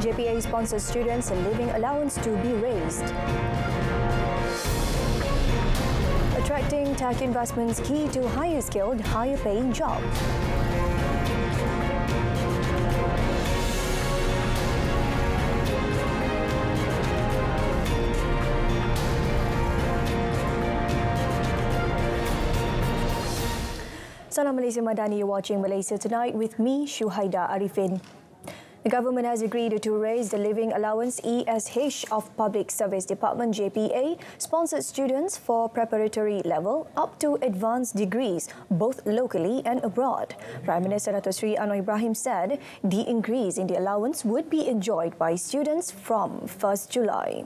JPA-sponsored students' living allowance to be raised. Attracting tech investments key to higher skilled, higher paying jobs. Salam Malaysia Madani, you're watching Malaysia Tonight with me, Shuhaida Arifin. The government has agreed to raise the living allowance ESH of Public Service Department JPA sponsored students for preparatory level up to advanced degrees, both locally and abroad. Prime Minister Dato' Sri Anwar Ibrahim said the increase in the allowance would be enjoyed by students from 1st July.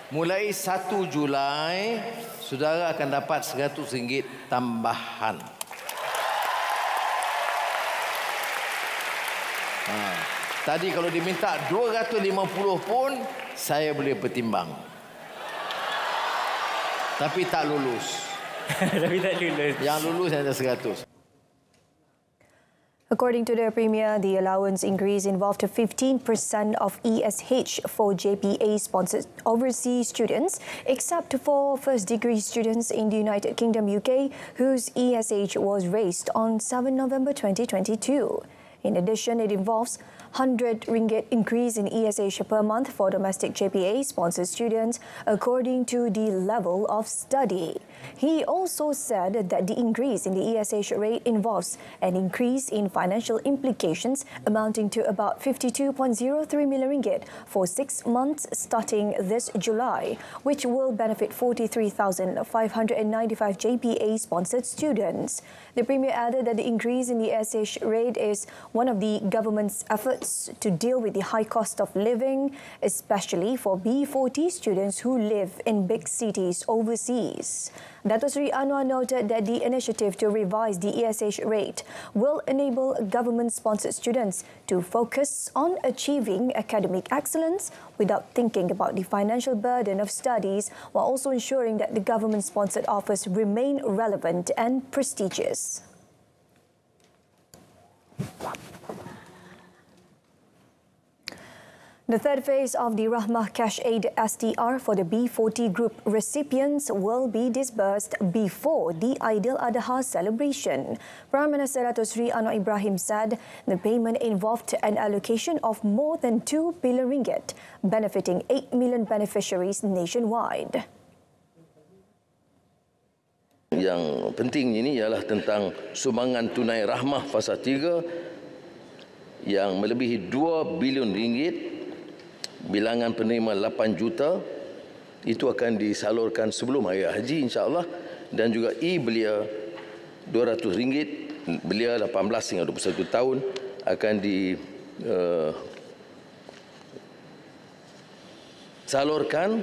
Mulai 1 Julai, saudara akan dapat RM100 tambahan. Tadi kalau diminta 250 pun, saya boleh pertimbang. Tapi tak lulus. Tapi tak lulus. Yang lulus hanya 100. According to the Premier, the allowance increase involved 15% of ESH for JPA-sponsored overseas students, except for first-degree students in the United Kingdom, UK, whose ESH was raised on 7 November 2022. In addition, it involves RM100 increase in ESH per month for domestic JPA-sponsored students according to the level of study. He also said that the increase in the ESH rate involves an increase in financial implications amounting to about RM52.03 million for 6 months starting this July, which will benefit 43,595 JPA-sponsored students. The Premier added that the increase in the ESH rate is one of the government's efforts to deal with the high cost of living, especially for B40 students who live in big cities overseas. Dato' Sri Anwar noted that the initiative to revise the ESH rate will enable government-sponsored students to focus on achieving academic excellence without thinking about the financial burden of studies, while also ensuring that the government-sponsored offers remain relevant and prestigious. The third phase of the Rahmah Cash Aid STR for the B40 group recipients will be disbursed before the Aidil Adha celebration. Prime Minister Dato' Sri Anwar Ibrahim said the payment involved an allocation of more than RM2 billion, benefiting 8 million beneficiaries nationwide. Yang penting ini ialah tentang sumbangan tunai rahmah fasa 3 yang melebihi RM2 bilion, bilangan penerima 8 juta, itu akan disalurkan sebelum hari haji insya-Allah, dan juga belia RM200, belia 18 hingga 21 tahun akan disalurkan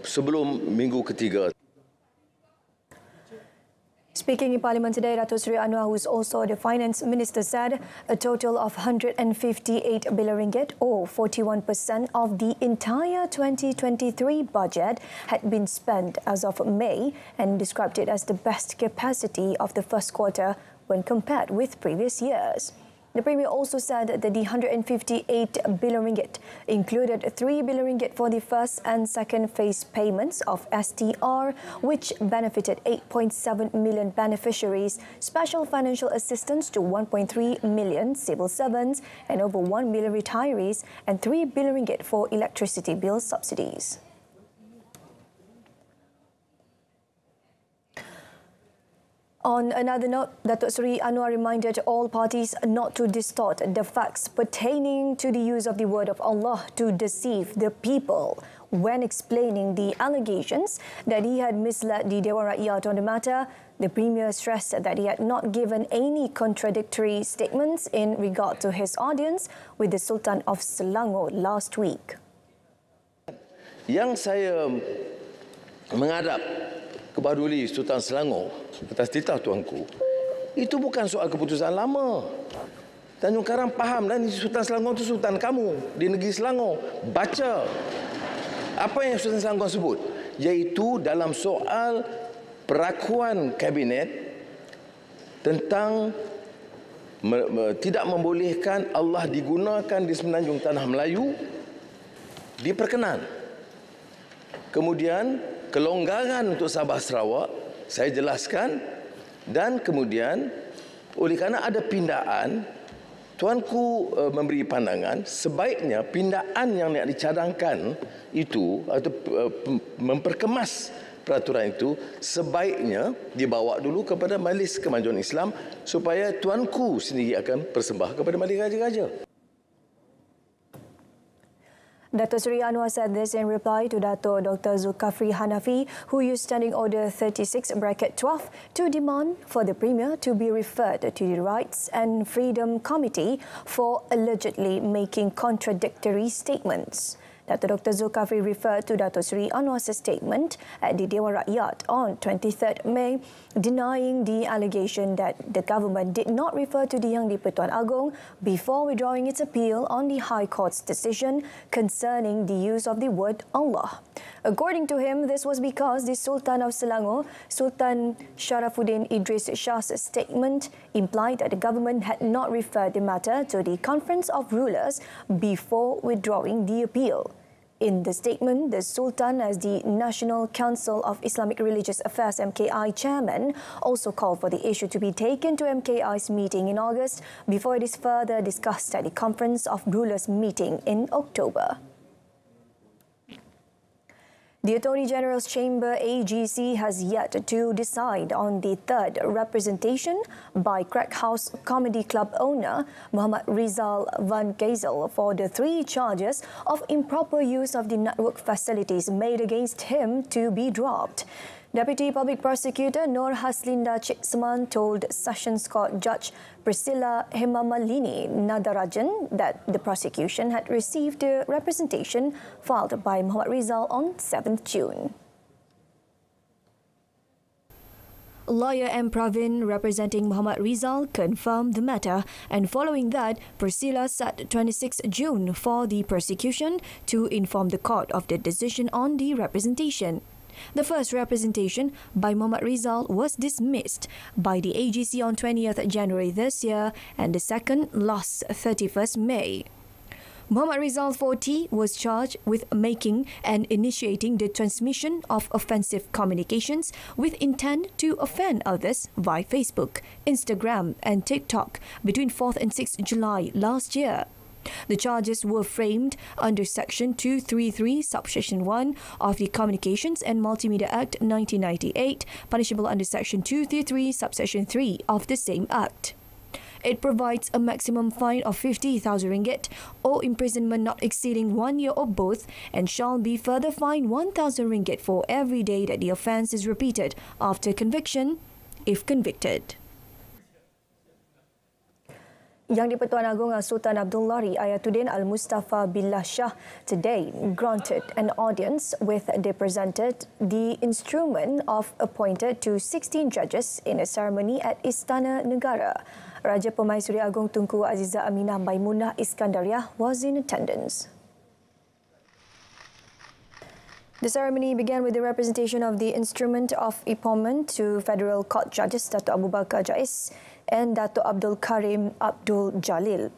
sebelum minggu ketiga. Speaking in Parliament today, Dato' Sri Anwar, who is also the Finance Minister, said a total of RM158 billion, or 41% of the entire 2023 budget, had been spent as of May, and described it as the best capacity of the first quarter when compared with previous years. The Premier also said that the RM158 billion included RM3 billion for the first and second phase payments of STR, which benefited 8.7 million beneficiaries, special financial assistance to 1.3 million civil servants and over 1 million retirees, and RM3 billion for electricity bill subsidies. On another note, Dato' Sri Anwar reminded all parties not to distort the facts pertaining to the use of the word of Allah to deceive the people when explaining the allegations that he had misled the Dewan Rakyat on the matter. The Premier stressed that he had not given any contradictory statements in regard to his audience with the Sultan of Selangor last week. Yang saya menghadap kebaduli Sultan Selangor atas titah tuanku, itu bukan soal keputusan lama. Tanjung Karang faham dan Sultan Selangor itu Sultan kamu di negeri Selangor. Baca apa yang Sultan Selangor sebut, iaitu dalam soal perakuan kabinet tentang tidak membolehkan Allah digunakan di semenanjung tanah Melayu diperkenan. Kemudian kelonggaran untuk Sabah Sarawak saya jelaskan, dan kemudian oleh kerana ada pindaan, tuanku memberi pandangan sebaiknya pindaan yang nak dicadangkan itu atau memperkemas peraturan itu sebaiknya dibawa dulu kepada Majlis Kemajuan Islam supaya tuanku sendiri akan persembah kepada Majlis Raja-Raja. Dato' Seri Anwar said this in reply to Dato' Dr. Zulkafli Hanafi, who used Standing Order 36/12 to demand for the Premier to be referred to the Rights and Freedom Committee for allegedly making contradictory statements. Dato' Dr. Zulkafli referred to Dato' Seri Anwar's statement at the Dewan Rakyat on 23rd May, denying the allegation that the government did not refer to the Yang di-Pertuan Agong before withdrawing its appeal on the High Court's decision concerning the use of the word Allah. According to him, this was because the Sultan of Selangor, Sultan Sharafuddin Idris Shah's statement implied that the government had not referred the matter to the Conference of Rulers before withdrawing the appeal. In the statement, the Sultan, as the National Council of Islamic Religious Affairs (MKI) chairman, also called for the issue to be taken to MKI's meeting in August before it is further discussed at the Conference of Rulers meeting in October. The Attorney General's Chamber AGC has yet to decide on the third representation by Crack House Comedy Club owner Muhammad Rizal Van Gezel for the 3 charges of improper use of the network facilities made against him to be dropped. Deputy Public Prosecutor Nur Haslinda Chiksman told Sessions Court Judge Priscilla Hemamalini Nadarajan that the prosecution had received a representation filed by Muhammad Rizal on 7th June. Lawyer M. Pravin, representing Muhammad Rizal, confirmed the matter, and following that, Priscilla set 26 June for the prosecution to inform the court of the decision on the representation. The first representation by Muhammad Rizal was dismissed by the AGC on 20th January this year, and the second last 31st May. Muhammad Rizal 40 was charged with making and initiating the transmission of offensive communications with intent to offend others via Facebook, Instagram and TikTok between 4th and 6th July last year. The charges were framed under Section 233, Subsection 1 of the Communications and Multimedia Act 1998, punishable under Section 233, Subsection 3 of the same Act. It provides a maximum fine of 50,000 ringgit or imprisonment not exceeding 1 year or both, and shall be further fined 1,000 ringgit for every day that the offence is repeated after conviction, if convicted. Yang di-Pertuan Agong Sultan Abdul Lari Ayatuddin Al-Mustafa Billah Shah today granted an audience with they presented the instrument of appointed to 16 judges in a ceremony at Istana Negara. Raja Pemaisuri Agong Tunku Aziza Aminah Maimunah Iskandariah was in attendance. The ceremony began with the representation of the instrument of appointment to Federal Court Judges Dato' Abu Bakar Jais and Dato' Abdul Karim Abdul Jalil.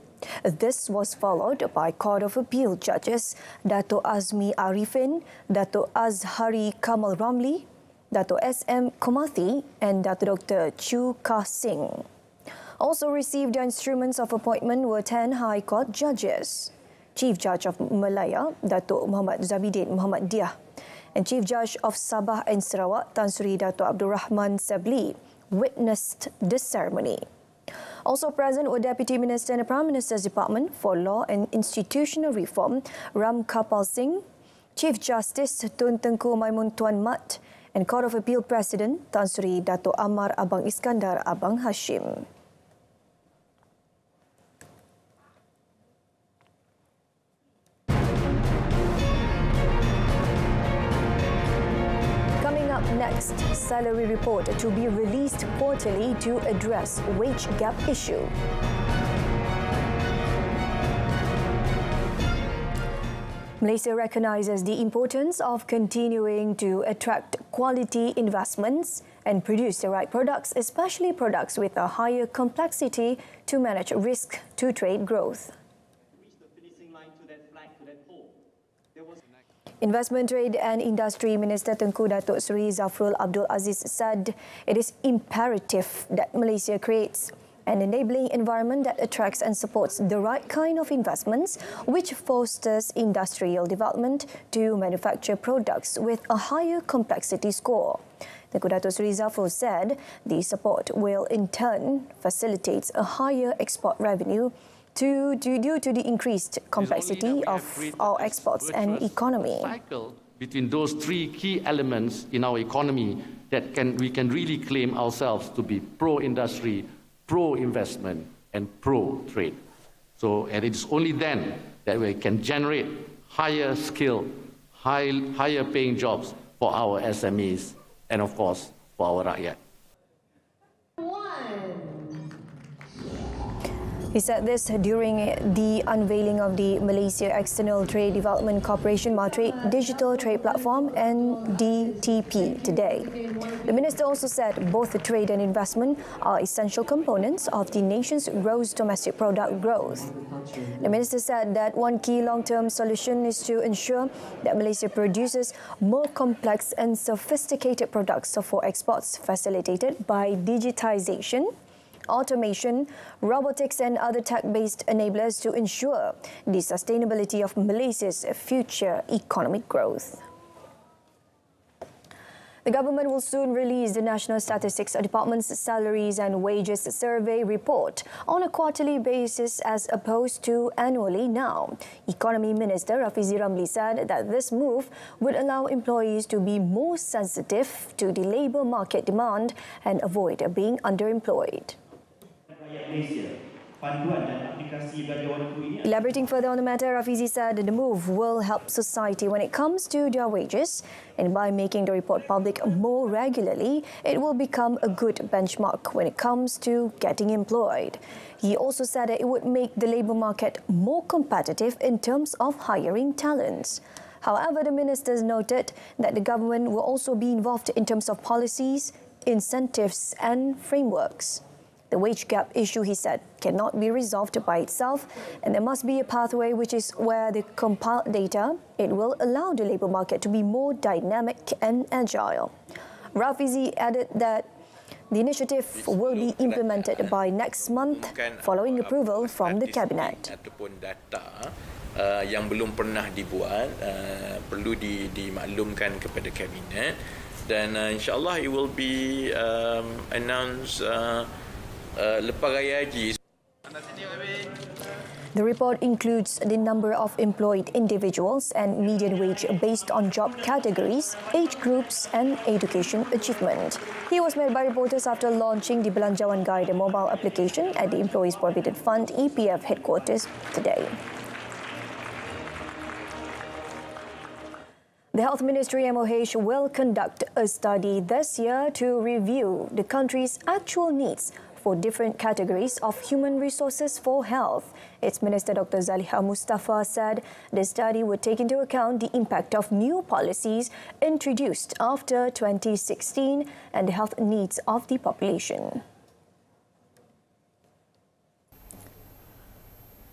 This was followed by Court of Appeal Judges Dato' Azmi Arifin, Dato' Azhari Kamal Ramli, Dato' S.M. Komathi and Dato' Dr. Chu Ka Singh. Also received the instruments of appointment were 10 High Court Judges. Chief Judge of Malaya, Dato' Muhammad Zabidin Muhammad Diah, and Chief Judge of Sabah and Sarawak, Tan Sri Dato' Abdul Rahman Sabli, witnessed the ceremony. Also present were Deputy Minister in the Prime Minister's Department for Law and Institutional Reform, Ram Kapal Singh, Chief Justice Tun Tengku Maimun Tuan Mat, and Court of Appeal President Tan Sri Dato' Ammar Abang Iskandar Abang Hashim. Next, salary report to be released quarterly to address wage gap issue. Malaysia recognises the importance of continuing to attract quality investments and produce the right products, especially products with a higher complexity to manage risk to trade growth. Investment, Trade and Industry Minister Tengku Datuk Seri Zafrul Abdul Aziz said it is imperative that Malaysia creates an enabling environment that attracts and supports the right kind of investments, which fosters industrial development to manufacture products with a higher complexity score. Tengku Datuk Seri Zafrul said the support will in turn facilitate a higher export revenue due to the increased complexity of our exports and economy. Cycle between those three key elements in our economy that we can really claim ourselves to be pro-industry, pro-investment and pro-trade. So, and it's only then that we can generate higher skill, higher paying jobs for our SMEs and of course for our rakyat. He said this during the unveiling of the Malaysia External Trade Development Corporation MATRADE Digital Trade Platform (NDTP) today. The minister also said both trade and investment are essential components of the nation's gross domestic product growth. The minister said that one key long-term solution is to ensure that Malaysia produces more complex and sophisticated products for exports facilitated by digitization, automation, robotics and other tech-based enablers to ensure the sustainability of Malaysia's future economic growth. The government will soon release the National Statistics Department's Salaries and Wages Survey report on a quarterly basis as opposed to annually now. Economy Minister Rafizi Ramli said that this move would allow employees to be more sensitive to the labour market demand and avoid being underemployed. Elaborating further on the matter, Rafizi said the move will help society when it comes to their wages, and by making the report public more regularly, it will become a good benchmark when it comes to getting employed. He also said that it would make the labour market more competitive in terms of hiring talents. However, the ministers noted that the government will also be involved in terms of policies, incentives and frameworks. The wage gap issue, he said, cannot be resolved by itself, and there must be a pathway which is where the compiled data, it will allow the labour market to be more dynamic and agile. Rafizi added that the initiative will be implemented by next month following approval from the Cabinet. Ataupun data yang belum pernah dibuat perlu dimaklumkan kepada Kabinet, dan insyaAllah it will be announced lepas Raya Haji. The report includes the number of employed individuals and median wage based on job categories, age groups and education achievement. He was met by reporters after launching the Belanjawan Guide mobile application at the Employees Provident Fund EPF headquarters today. The Health Ministry MOH will conduct a study this year to review the country's actual needs for different categories of human resources for health. Its Minister Dr. Zaliha Mustafa said the study would take into account the impact of new policies introduced after 2016 and the health needs of the population.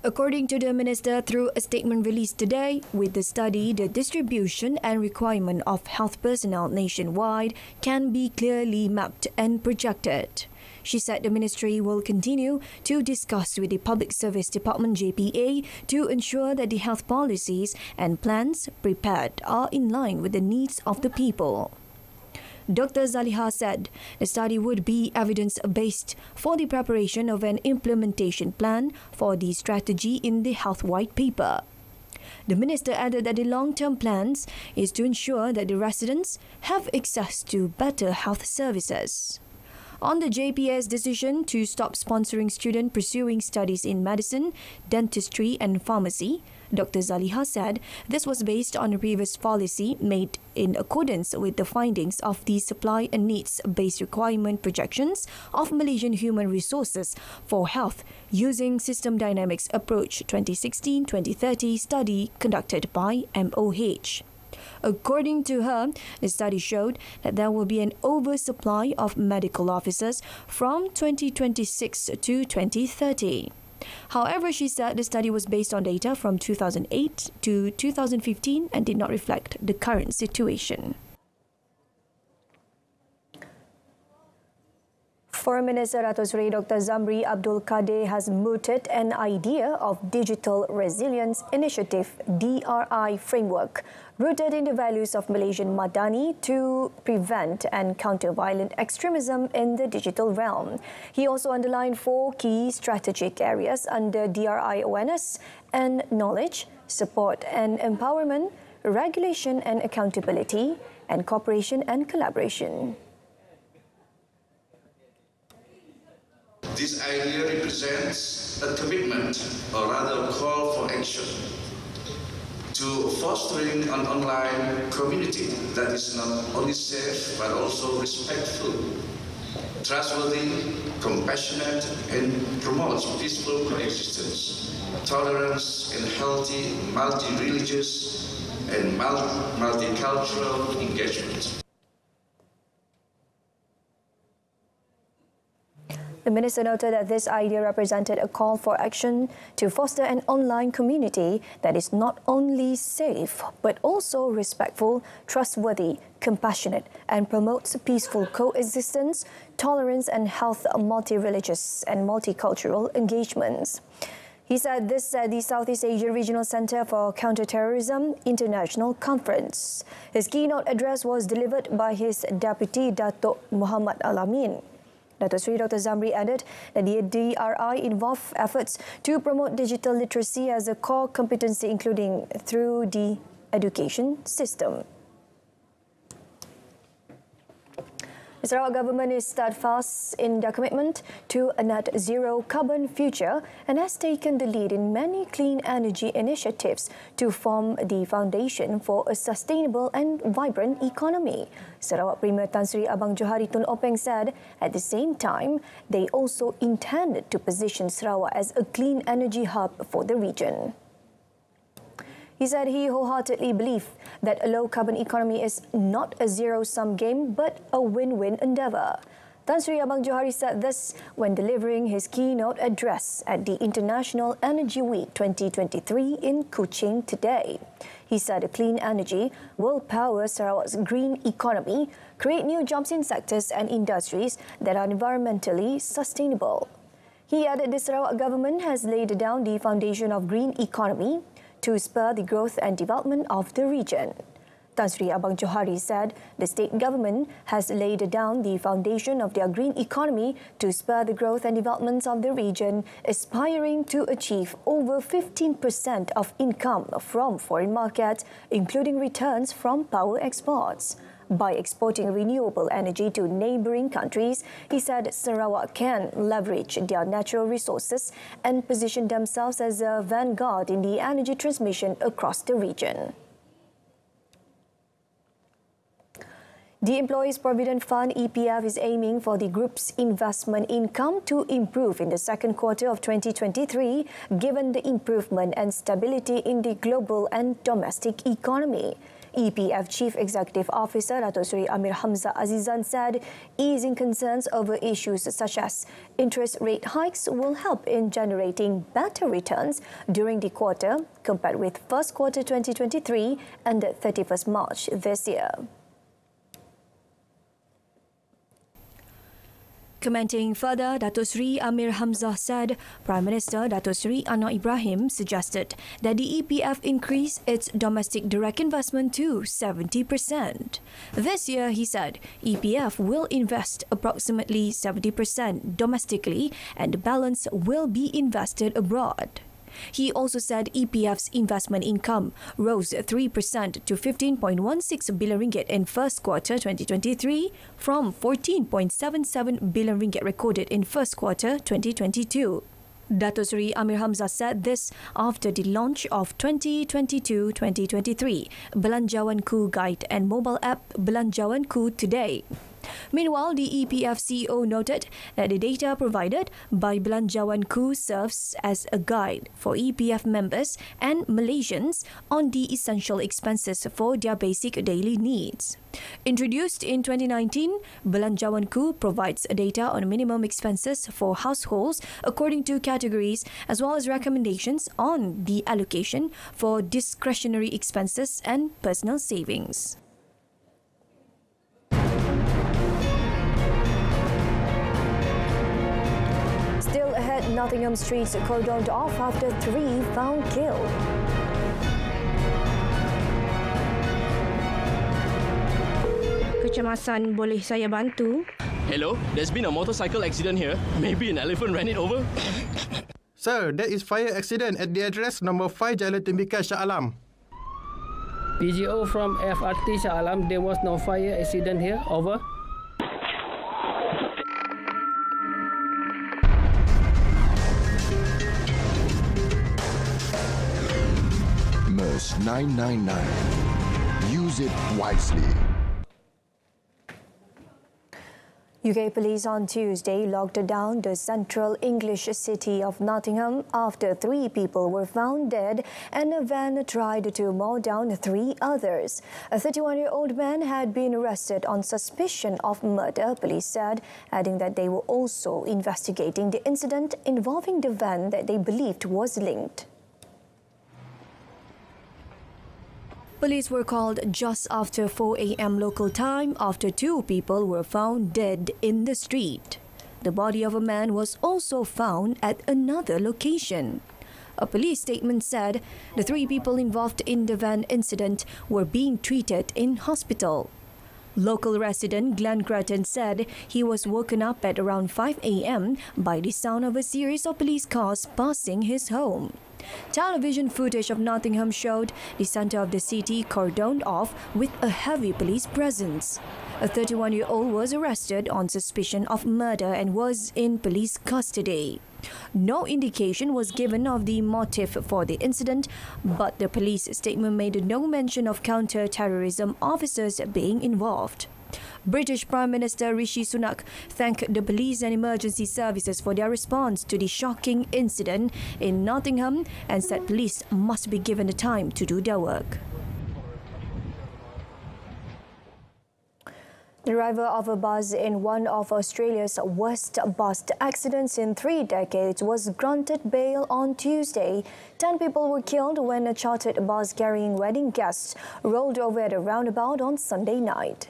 According to the minister, through a statement released today, with the study, the distribution and requirement of health personnel nationwide can be clearly mapped and projected. She said the ministry will continue to discuss with the Public Service Department JPA to ensure that the health policies and plans prepared are in line with the needs of the people. Dr. Zaliha said the study would be evidence-based for the preparation of an implementation plan for the strategy in the Health White Paper. The minister added that the long-term plans is to ensure that the residents have access to better health services. On the JPA's decision to stop sponsoring students pursuing studies in medicine, dentistry and pharmacy, Dr. Zaliha said this was based on a previous policy made in accordance with the findings of the supply and needs-based requirement projections of Malaysian human resources for health using System Dynamics Approach 2016-2030 study conducted by MOH. According to her, the study showed that there will be an oversupply of medical officers from 2026 to 2030. However, she said the study was based on data from 2008 to 2015 and did not reflect the current situation. Foreign Minister Dato' Seri Dr. Zamri Abdul Kadir has mooted an idea of Digital Resilience Initiative (DRI) framework rooted in the values of Malaysian Madani to prevent and counter violent extremism in the digital realm. He also underlined 4 key strategic areas under DRI: awareness and knowledge, support and empowerment, regulation and accountability, and cooperation and collaboration. This idea represents a commitment, or rather a call for action, to fostering an online community that is not only safe but also respectful, trustworthy, compassionate, and promotes peaceful coexistence, tolerance, and healthy multi-religious and multicultural engagement. The minister noted that this idea represented a call for action to foster an online community that is not only safe but also respectful, trustworthy, compassionate, and promotes peaceful coexistence, tolerance, and healthy multi-religious and multicultural engagements. He said this at the Southeast Asia Regional Centre for Counter-Terrorism International Conference. His keynote address was delivered by his Deputy Datuk Muhammad Al-Amin. Dato' Seri Dr. Zamri added that the DRI involve efforts to promote digital literacy as a core competency, including through the education system. The Sarawak government is steadfast in their commitment to a net zero carbon future and has taken the lead in many clean energy initiatives to form the foundation for a sustainable and vibrant economy. Sarawak Premier Tan Sri Abang Johari Tun Openg said at the same time they also intended to position Sarawak as a clean energy hub for the region. He said he wholeheartedly believes that a low-carbon economy is not a zero-sum game but a win-win endeavour. Tan Sri Abang Johari said this when delivering his keynote address at the International Energy Week 2023 in Kuching today. He said clean energy will power Sarawak's green economy, create new jobs in sectors and industries that are environmentally sustainable. He added the Sarawak government has laid down the foundation of green economy to spur the growth and development of the region. Tan Sri Abang Johari said the state government has laid down the foundation of their green economy to spur the growth and development of the region, aspiring to achieve over 15% of income from foreign markets, including returns from power exports. By exporting renewable energy to neighbouring countries, he said Sarawak can leverage their natural resources and position themselves as a vanguard in the energy transmission across the region. The Employees Provident Fund EPF is aiming for the group's investment income to improve in the second quarter of 2023, given the improvement and stability in the global and domestic economy. EPF Chief Executive Officer Dato' Seri Amir Hamzah Azizan said easing concerns over issues such as interest rate hikes will help in generating better returns during the quarter compared with first quarter 2023 and 31st March this year. Commenting further, Dato' Seri Amir Hamzah said Prime Minister Dato' Seri Anwar Ibrahim suggested that the EPF increase its domestic direct investment to 70%. This year, he said, EPF will invest approximately 70% domestically and the balance will be invested abroad. He also said EPF's investment income rose 3% to 15.16 billion ringgit in first quarter 2023 from 14.77 billion ringgit recorded in first quarter 2022. Dato' Seri Amir Hamzah said this after the launch of 2022-2023 Belanjawanku Guide and mobile app Belanjawanku today. Meanwhile, the EPF CEO noted that the data provided by Belanjawanku serves as a guide for EPF members and Malaysians on the essential expenses for their basic daily needs. Introduced in 2019, Belanjawanku provides data on minimum expenses for households according to categories, as well as recommendations on the allocation for discretionary expenses and personal savings. Still ahead, Nottingham streets cordoned off after 3 found killed. Kecemasan, boleh saya bantu? Hello, there's been a motorcycle accident here. Maybe an elephant ran it over. Sir, there is fire accident at the address number 5 Jalan Tembikar Shah Alam. PGO from FRT Shah Alam, there was no fire accident here. Over. MERS 999. Use it wisely. UK police on Tuesday locked down the central English city of Nottingham after 3 people were found dead and a van tried to mow down 3 others. A 31-year-old man had been arrested on suspicion of murder, police said, adding that they were also investigating the incident involving the van that they believed was linked. Police were called just after 4 a.m. local time after 2 people were found dead in the street. The body of a man was also found at another location. A police statement said the 3 people involved in the van incident were being treated in hospital. Local resident Glenn Cretton said he was woken up at around 5 a.m. by the sound of a series of police cars passing his home. Television footage of Nottingham showed the centre of the city cordoned off with a heavy police presence. A 31-year-old was arrested on suspicion of murder and was in police custody. No indication was given of the motive for the incident, but the police statement made no mention of counter-terrorism officers being involved. British Prime Minister Rishi Sunak thanked the police and emergency services for their response to the shocking incident in Nottingham and said police must be given the time to do their work. The driver of a bus in one of Australia's worst bus accidents in 3 decades was granted bail on Tuesday. 10 people were killed when a chartered bus carrying wedding guests rolled over at a roundabout on Sunday night.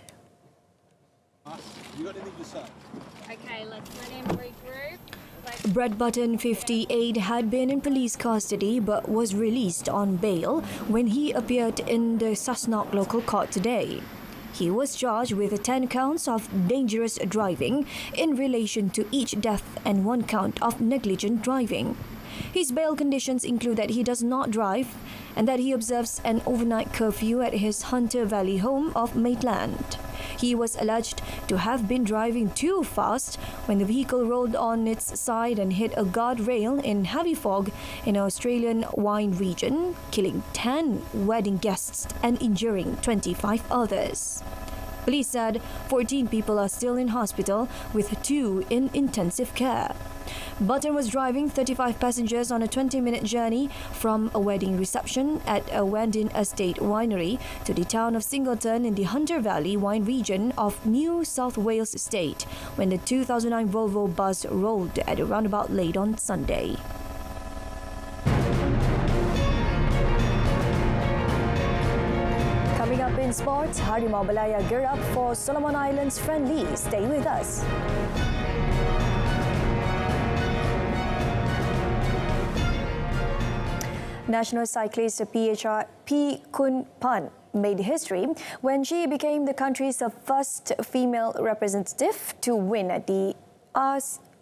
Okay, let's let him regroup. Brett Button, 58, had been in police custody but was released on bail when he appeared in the Sussex local court today. He was charged with 10 counts of dangerous driving in relation to each death and 1 count of negligent driving. His bail conditions include that he does not drive and that he observes an overnight curfew at his Hunter Valley home of Maitland. He was alleged to have been driving too fast when the vehicle rolled on its side and hit a guardrail in heavy fog in an Australian wine region, killing 10 wedding guests and injuring 25 others. Police said 14 people are still in hospital, with 2 in intensive care. Button was driving 35 passengers on a 20-minute journey from a wedding reception at a Wendin Estate winery to the town of Singleton in the Hunter Valley wine region of New South Wales State when the 2009 Volvo bus rolled at a roundabout late on Sunday. Coming up in sports, Harimau Malaya gear up for Solomon Islands friendly. Stay with us. National cyclist P. Kun Pan made history when she became the country's first female representative to win the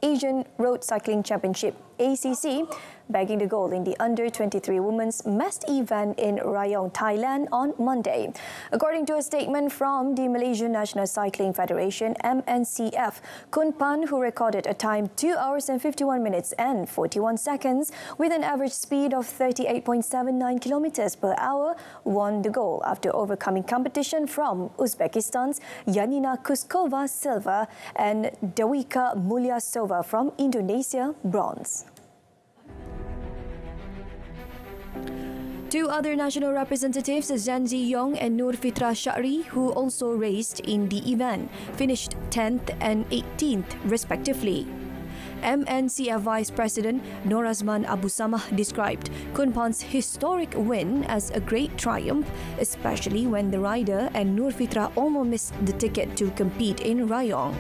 Asian Road Cycling Championship ACC, bagging the gold in the Under-23 Women's Massed event in Rayong, Thailand on Monday. According to a statement from the Malaysian National Cycling Federation, MNCF, Kun Pan, who recorded a time 2 hours and 51 minutes and 41 seconds with an average speed of 38.79 kilometers per hour, won the gold after overcoming competition from Uzbekistan's Yanina Kuskova silver and Dewika Mulyasova from Indonesia bronze. Two other national representatives, Zanzi Yong and Nur Fitra Syahri, who also raced in the event, finished 10th and 18th respectively. MNCF Vice President Norazman Abu Samah described Kun Pan's historic win as a great triumph, especially when the rider and Nur Fitra almost missed the ticket to compete in Rayong.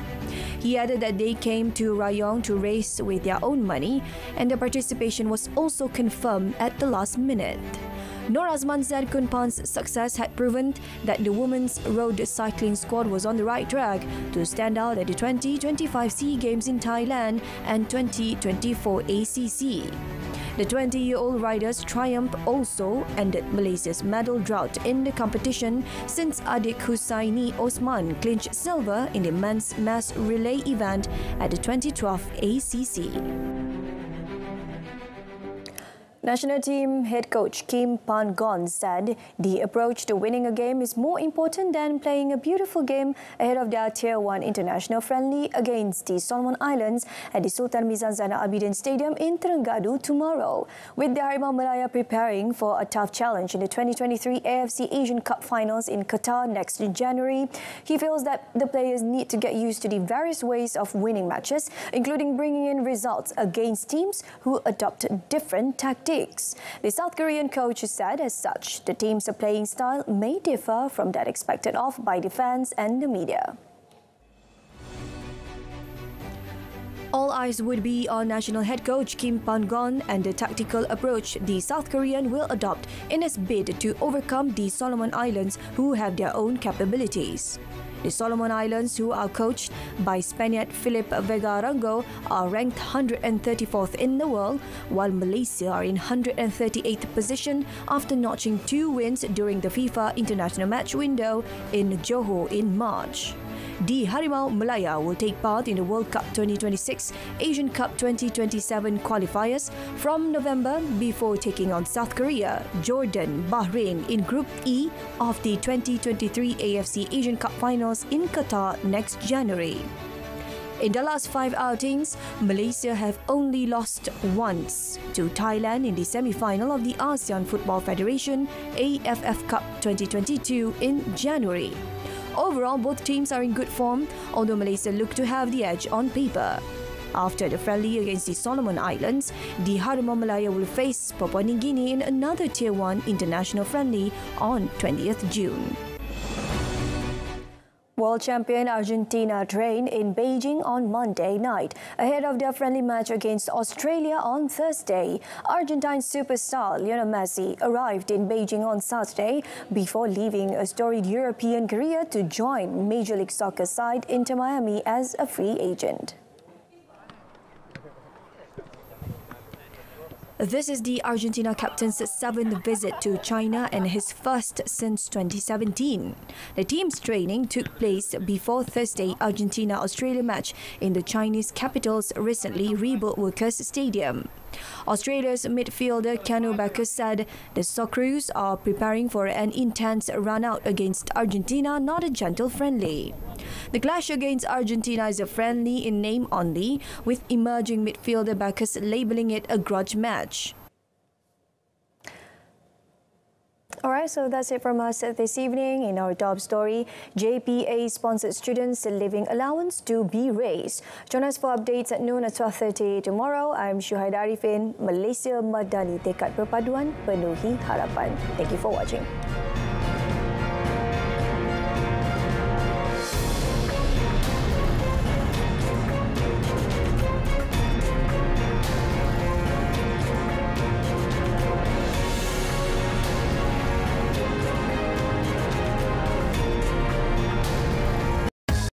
He added that they came to Rayong to race with their own money, and the participation was also confirmed at the last minute. Norazman said Kun Pan's success had proven that the women's road cycling squad was on the right track to stand out at the 2025 SEA Games in Thailand and 2024 ACC. The 20-year-old rider's triumph also ended Malaysia's medal drought in the competition since Adik Husaini Osman clinched silver in the men's mass relay event at the 2012 ACC. National team head coach Kim Pan-gon said the approach to winning a game is more important than playing a beautiful game ahead of their Tier 1 international friendly against the Solomon Islands at the Sultan Mizan Zainal Abidin Stadium in Terengganu tomorrow. With the Harimau Malaya preparing for a tough challenge in the 2023 AFC Asian Cup Finals in Qatar next January, he feels that the players need to get used to the various ways of winning matches, including bringing in results against teams who adopt different tactics. The South Korean coach said as such, the team's playing style may differ from that expected of by the fans and the media. All eyes would be on national head coach Kim Pan-gon and the tactical approach the South Korean will adopt in his bid to overcome the Solomon Islands, who have their own capabilities. The Solomon Islands, who are coached by Spaniard Philip Vega-Arango, are ranked 134th in the world, while Malaysia are in 138th position after notching 2 wins during the FIFA International Match window in Johor in March. The Harimau Malaya will take part in the World Cup 2026 Asian Cup 2027 qualifiers from November before taking on South Korea, Jordan, Bahrain in Group E of the 2023 AFC Asian Cup Finals in Qatar next January. In the last 5 outings, Malaysia have only lost once to Thailand in the semi-final of the ASEAN Football Federation AFF Cup 2022 in January. Overall, both teams are in good form, although Malaysia look to have the edge on paper. After the friendly against the Solomon Islands, the Harimau Malaya will face Papua New Guinea in another Tier 1 international friendly on 20th June. World champion Argentina trained in Beijing on Monday night ahead of their friendly match against Australia on Thursday. Argentine superstar Lionel Messi arrived in Beijing on Saturday before leaving a storied European career to join Major League Soccer side Inter Miami as a free agent. This is the Argentina captain's 7th visit to China and his first since 2017. The team's training took place before Thursday Argentina-Australia match in the Chinese capital's recently rebuilt Workers' Stadium. Australia's midfielder Keanu Baker said the Socceroos are preparing for an intense run-out against Argentina, not a gentle friendly. The clash against Argentina is a friendly in name only, with emerging midfielder Bacchus labelling it a grudge match. Alright, so that's it from us this evening. In our top story, JPA-sponsored students' living allowance to be raised. Join us for updates at noon at 12:30 tomorrow. I'm Syuhaida Arifin. Malaysia Madani, tekad perpaduan, penuhi harapan. Thank you for watching.